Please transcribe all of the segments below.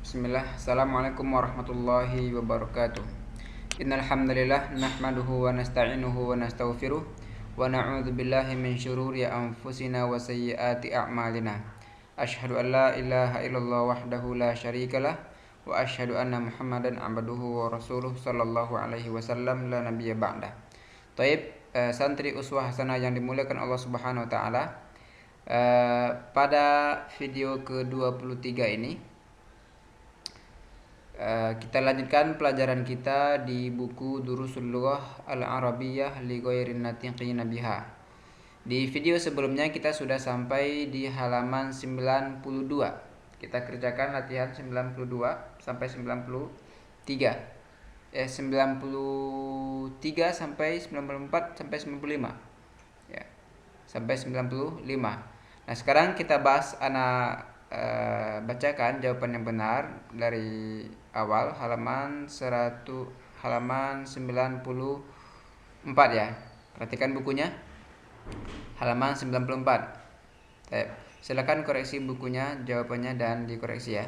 Bismillah. Assalamualaikum warahmatullahi wabarakatuh. Innal hamdalillah nahmaduhu wa nasta'inuhu wa nastaghfiruh wa na'udzu billahi min syururi anfusina wa sayyiati a'malina. Asyhadu an la ilaha illallah wahdahu la syarikalah wa asyhadu anna Muhammadan abduhu wa rasuluh sallallahu alaihi wasallam la nabiyya ba'da. Taib, santri uswah hasanah yang dimuliakan Allah Subhanahu wa taala. Pada video ke-23 ini kita lanjutkan pelajaran kita di buku Durusul Lughah Al-Arabiyyah li Ghairin Natiqina biha. Di video sebelumnya kita sudah sampai di halaman 92. Kita kerjakan latihan 92 sampai 93. 93 sampai 94 sampai 95. Ya. Sampai 95. Nah, sekarang kita bahas bacakan jawaban yang benar dari awal halaman 94 ya. Perhatikan bukunya. Halaman 94. Baik. Silakan koreksi bukunya, jawabannya dan dikoreksi ya.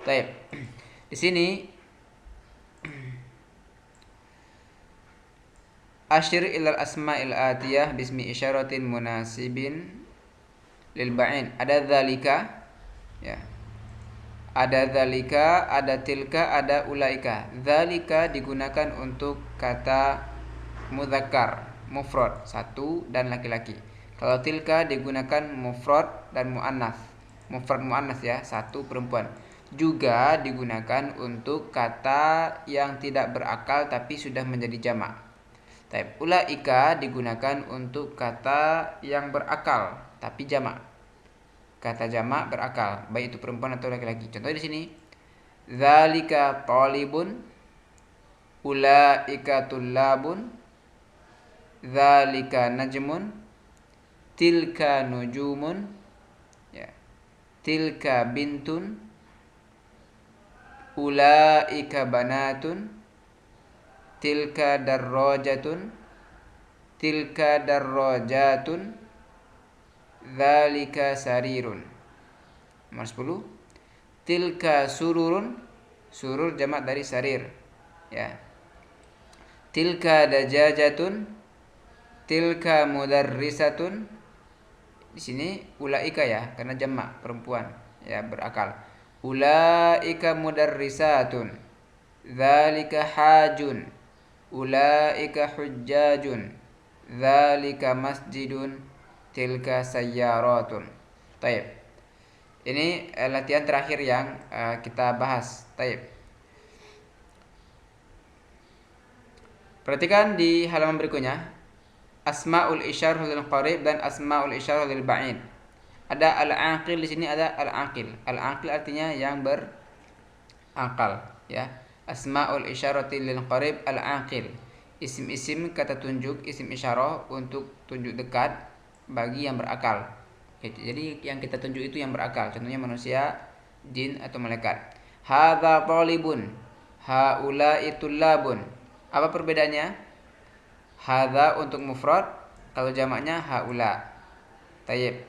Baik. Di sini asyir ilal asma'il atiyah bismi isyaratin munasibin lil ba'in. Ada dzalika ya. Ada dzalika, ada tilka, ada ulaika. Dzalika digunakan untuk kata mudzakkar, mufrad, satu dan laki-laki. Kalau tilka digunakan mufrad dan muannats. Mufrad muannats ya, satu perempuan. Juga digunakan untuk kata yang tidak berakal tapi sudah menjadi jamak. Taib. Ulaika digunakan untuk kata yang berakal tapi jamak. Kata jamak berakal, baik itu perempuan atau laki-laki. Contoh di sini, dzalika talibun, ulaika tullabun, dzalika najmun, tilka nujumun, ya. Tilka bintun, ulaika banatun, tilka darrajatun, tilka darrajatun, dzalika sarirun. Nomor 10. Tilka sururun, surur jamak dari sarir. Ya. Tilka dajajatun, tilka mudarrisatun. Di sini ulaika ya, karena jamak perempuan, ya berakal. Ulaika mudarrisatun, dzalika hajun, ulaika hujjajun, dzalika masjidun, tilka sayyaratun. Taib. Ini latihan terakhir yang kita bahas. Taib. Perhatikan di halaman berikutnya. Asmaul isyarah lil qarib dan asmaul isyarah lil ba'id. Ada al-aqil di sini, ada al-aqil. Al-aqil artinya yang berakal, ya. Asmaul isyarati lil qarib al-aqil. Isim-isim kata tunjuk, isim isyarah untuk tunjuk dekat bagi yang berakal. Jadi yang kita tunjuk itu yang berakal. Contohnya manusia, jin atau malaikat. Hadza talibun, haula'i tullabun. Apa perbedaannya? Hadza untuk mufrad, kalau jamaknya haula. Tayyib.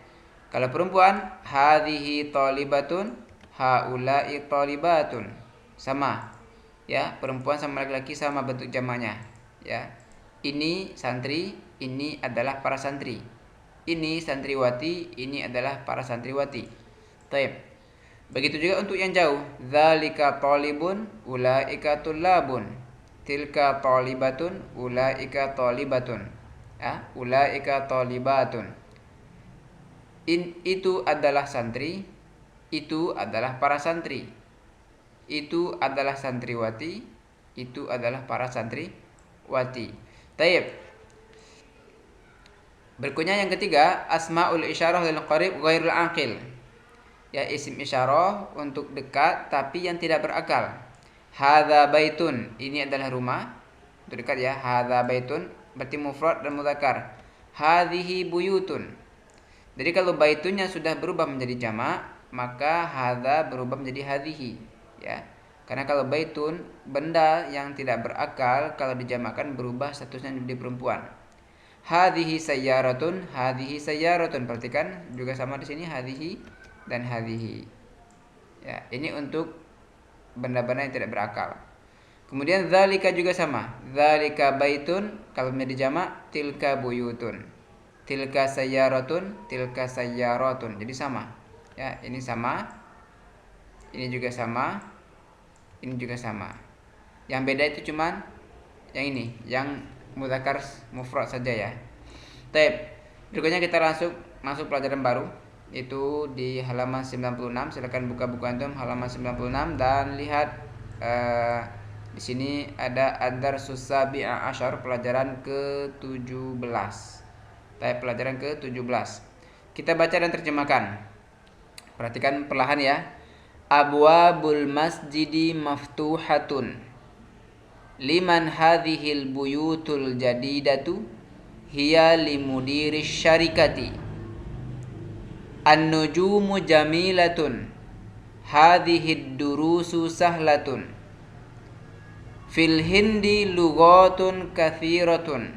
Kalau perempuan, hadhihi talibatun, haula'i talibatun. Sama. Ya, perempuan sama laki-laki sama bentuk jamaknya. Ya. Ini santri, ini adalah para santri. Ini santriwati, ini adalah para santriwati. Taib. Begitu juga untuk yang jauh. Dzalika talibun, ulaika tullabun. Tilka talibatun, ulaika talibatun. Ya, ulaika talibatun. Itu adalah santri, itu adalah para santri. Itu adalah santriwati, itu adalah para santriwati. Taib. Berikutnya yang ketiga, asmaul isyarah lil qarib ghairul aqil. Ya, isim isyarah untuk dekat tapi yang tidak berakal. Hadza baitun, ini adalah rumah. Untuk dekat ya, hadza baitun berarti mufrad dan mudzakkar. Hadhihi buyutun. Jadi kalau baitunnya sudah berubah menjadi jamak, maka hadza berubah menjadi hadhihi, ya. Karena kalau baitun benda yang tidak berakal kalau dijamakkan berubah statusnya menjadi perempuan. Hadhihi sayyaratun, hadhihi sayyaratun. Perhatikan juga sama di sini hadhihi dan hadhihi. Ya, ini untuk benda-benda yang tidak berakal. Kemudian dzalika juga sama. Dzalika baitun kalau menjadi jamak, tilka buyutun. Tilka sayyaratun, tilka sayyaratun. Jadi sama. Ya, ini sama. Ini juga sama. Ini juga sama. Yang beda itu cuman yang ini, yang mudzakkar mufrad saja ya. Baik. Berikutnya kita langsung masuk pelajaran baru. Itu di halaman 96. Silakan buka buku antum halaman 96 dan lihat di sini ada ad-darsus sabi'a asyar, pelajaran ke-17. Pelajaran ke-17. Kita baca dan terjemahkan. Perhatikan perlahan ya. Abwabul masjidi maftuhatun. Liman hadhil buyutul jadidatu hiya limudiris syarikati. An-nujumu jamilatun. Hadhid durusu sahlatun. Fil hindi lughatun kathiratun.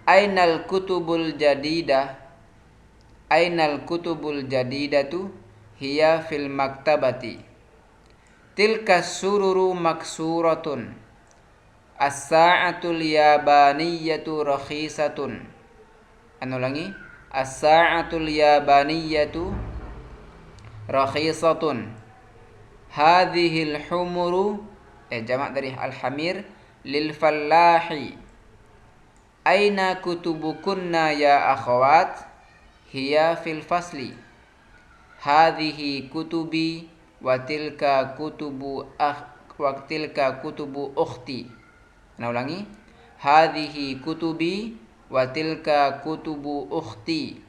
Ainal kutubul jadidah. Ainal kutubul jadidatu hiya fil maktabati. Tilka sururu maksuratun. As-sa'atul yabaniyatu rakhisatun. Ulangi. As-sa'atul yabaniyatu rakhisatun. Hadhil humuru jamak dari al-hamir lil fallahi. Aina kutubukunna ya akhawat? Hiya fil fasli. Hadhihi kutubi wa tilka kutubu ukhti. Ulangi. Hadhihi kutubi wa tilka kutubu ukhti.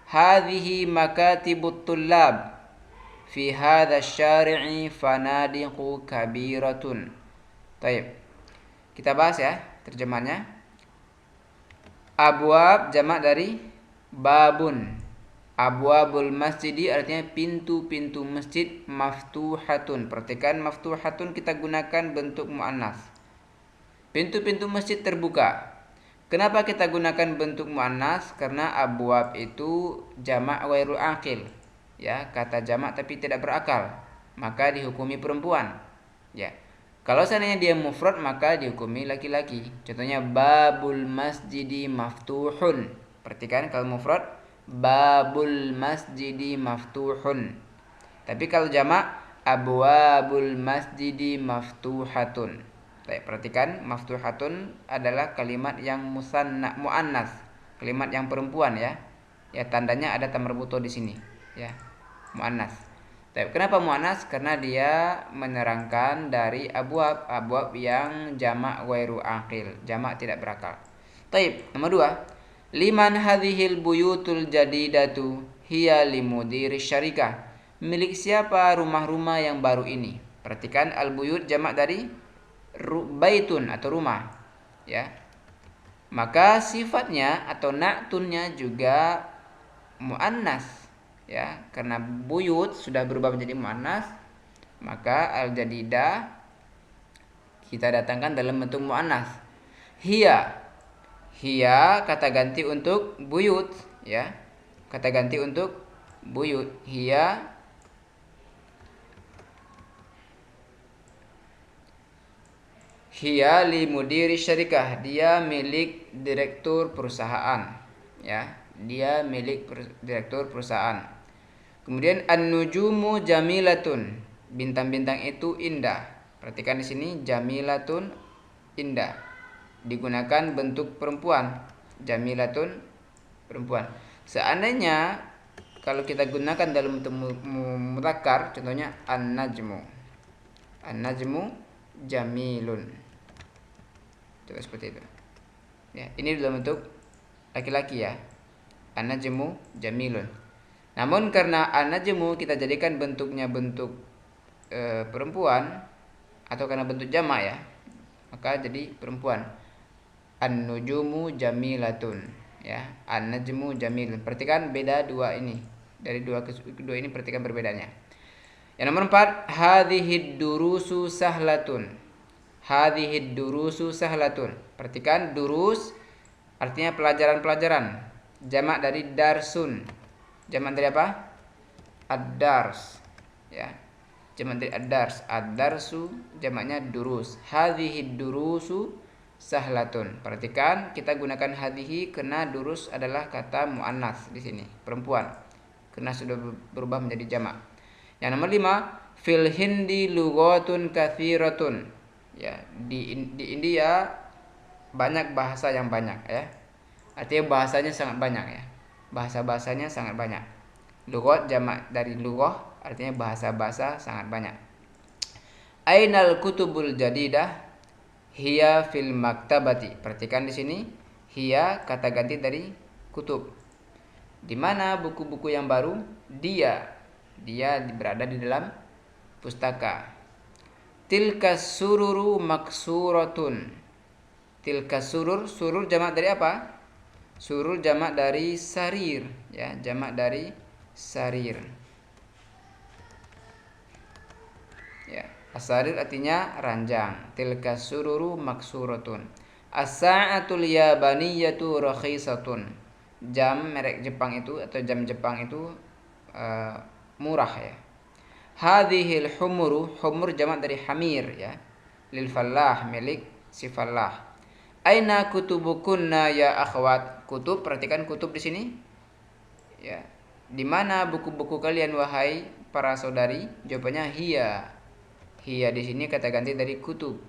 Hadhihi makatibut tullab. Fi hadha syari'i fanadiqu kabiratun. Baik. Kita bahas ya terjemahnya. Abwab jamak dari babun. Abwabul masjidi artinya pintu-pintu masjid maftuhatun. Perhatikan maftuhatun kita gunakan bentuk muannas. Pintu-pintu masjid terbuka. Kenapa kita gunakan bentuk muannas? Karena abwab itu jamak ghairul aqil. Ya, kata jamak tapi tidak berakal, maka dihukumi perempuan. Ya. Kalau seandainya dia mufrad maka dihukumi laki-laki. Contohnya babul masjidi maftuhun. Perhatikan kalau mufrad babul masjidi maftuhun. Tapi kalau jamak abwabul masjidi maftuhatun. Baik, perhatikan maftuhatun adalah kalimat yang muannas, kalimat yang perempuan ya. Ya, tandanya ada ta marbuto di sini, ya. Muannas. Tapi kenapa muannas? Karena dia menerangkan dari abwab yang jamak ghairu aqil, jamak tidak berakal. Taib, nomor 2. Liman hadhil buyutul jadidatu hiya limudiri syarikah. Milik siapa rumah-rumah yang baru ini? Perhatikan al-buyut jamak dari baitun atau rumah, ya. Maka sifatnya atau na'tunnya juga muannas. Ya, karena buyut sudah berubah menjadi muannas, maka al-jadidah kita datangkan dalam bentuk muannas. Hiya kata ganti untuk buyut, ya. Kata ganti untuk buyut. Hiya li mudiri syarikah. Dia milik direktur perusahaan, ya. Dia milik direktur perusahaan. Kemudian an-nujumu jamilatun. Bintang-bintang itu indah. Perhatikan di sini jamilatun indah. Digunakan bentuk perempuan. Jamilatun perempuan. Seandainya kalau kita gunakan dalam bentuk mudzakkar, contohnya an-najmu. An-najmu jamilun. Coba seperti itu. Ya, ini dalam bentuk laki-laki ya. An-najmu jamilun. Namun karena an-najmu kita jadikan bentuknya bentuk perempuan atau karena bentuk jamak ya, maka jadi perempuan. An-nujumu jamilatun, ya. An-najmu jamilun. Perhatikan beda dua ini. Dari dua ini perhatikan perbedaannya. Yang nomor 4, hadhid durusu sahlatun. Hadhid durusu sahlatun. Perhatikan durus artinya pelajaran-pelajaran. Jamak dari darsun. Jamak dari apa? Ad-dars. Ya. jamak dari ad-dars. Ad-darsu jamaknya durus. Hadhihi durusu sahlatun. Perhatikan kita gunakan hadhihi karena durus adalah kata muannats di sini, perempuan. Karena sudah berubah menjadi jamak. Yang nomor 5, fil hindi lughatun katsiratun. Ya, di India banyak bahasa yang banyak ya. Artinya bahasanya sangat banyak ya. Bahasa-bahasanya sangat banyak. Lughat jamak dari lughah artinya bahasa-bahasa sangat banyak. Ainal kutubul jadidah? Hiya fil maktabati. Perhatikan di sini hiya kata ganti dari kutub. Di mana buku-buku yang baru? Dia berada di dalam pustaka. Tilka sururu maksuratun. Tilka surur jamak dari apa? Surur jamak dari sarir ya, jamak dari sarir. Ya, asarir artinya ranjang. Tilka sururu maksuratun. As-sa'atul yabaniyatu rakhisatun. Jam merek Jepang itu atau jam Jepang itu murah ya. Hadhil humur jamak dari hamir ya. Lil fallah milik si fallah. Aina kutubukunna ya akhwat? Kutub, perhatikan kutub di sini. Ya. Di mana buku-buku kalian wahai para saudari? Jawabannya hiya. Hiya di sini kata ganti dari kutub.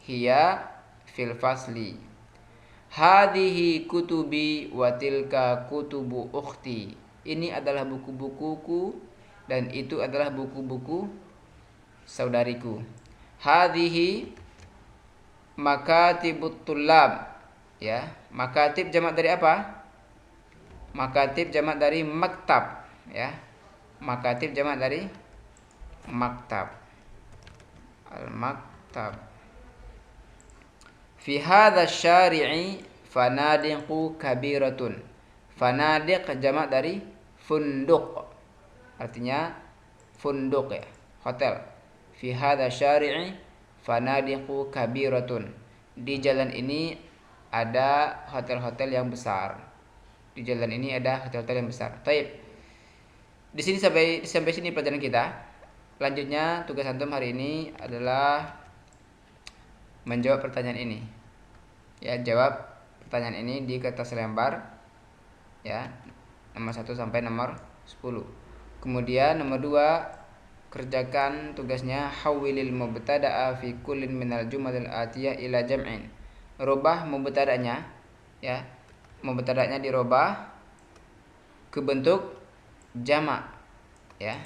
Hiya fil fasli. Hadhihi kutubi wa tilka kutubu ukhti. Ini adalah buku-bukuku dan itu adalah buku-buku saudariku. Hadhihi makatibut tullab ya. Makatib jamak dari apa? Makatib jamak dari maktab ya. Makatib jamak dari maktab. Al-maktab. Fi hadha syari'i fanadiqu kabiratun. Fanadiq jamak dari funduk. Artinya funduk ya, hotel. Fi hadha syari'i fanadiqu kabiratun. Di jalan ini ada hotel-hotel yang besar. Di jalan ini ada hotel-hotel yang besar. Baik. Di sini sampai sini pelajaran kita. Selanjutnya tugas antum hari ini adalah menjawab pertanyaan ini. Ya, jawab pertanyaan ini di kertas lembar ya, nomor 1 sampai nomor 10. Kemudian nomor 2, kerjakan tugasnya hawilil mubtada'a fi kullin minal jumalil atiyah ila jam'in. Rubah mubtada'nya ya. Mubtada'nya dirubah ke bentuk jamak ya.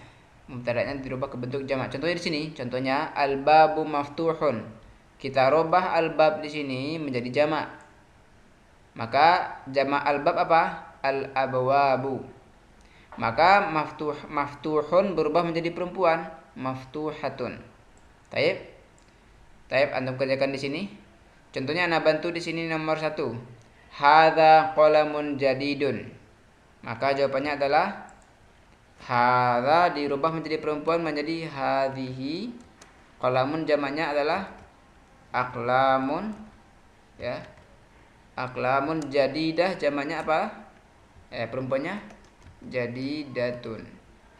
Mubtada'nya dirubah ke bentuk jamak. Contohnya di sini, contohnya al-babu maftuhun. Kita rubah al-bab di sini menjadi jamak. Maka jamak al-bab apa? Al-abwabu. Maka maftuhun berubah menjadi perempuan, maftuhatun. Taib antum kerjakan di sini. Contohnya ana bantu di sini nomor 1. Hadza qalamun jadidun. Maka jawabannya adalah hadza dirubah menjadi perempuan menjadi hadhihi. Qalamun jamaknya adalah aqlamun ya. Aqlamun jadidah jamaknya apa? Perempuannya jadidatun.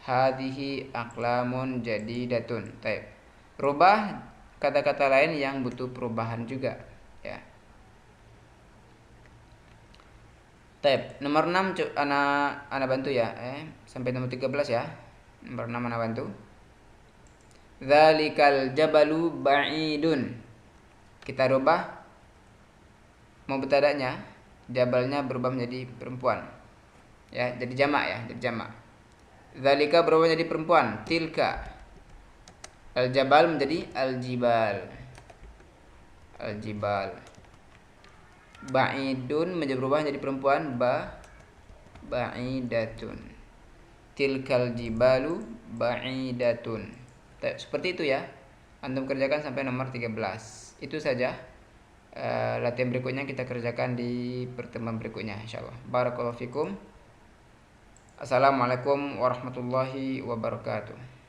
Hadhihi aqlamun jadidatun. Baik. Rubah kata-kata lain yang butuh perubahan juga ya. Baik, nomor 6 ana bantu ya, sampai nomor 13 ya. Nomor 6 ana bantu. Dzalikal jabalu ba'idun. Kita rubah mubtada'nya, jabalnya berubah menjadi perempuan. Ya, jadi jamak ya, jadi jamak. Dzalika berubah menjadi perempuan, tilka. Al-jabal menjadi al-jibal. Al-jibal. Ba'idun berubah menjadi perempuan, ba'idatun. Tilkal jibalu ba'idatun. Seperti itu ya. Antum kerjakan sampai nomor 13. Itu saja. Latihan berikutnya kita kerjakan di pertemuan berikutnya insyaallah. Barakallahu fikum. Assalamualaikum warahmatullahi wabarakatuh.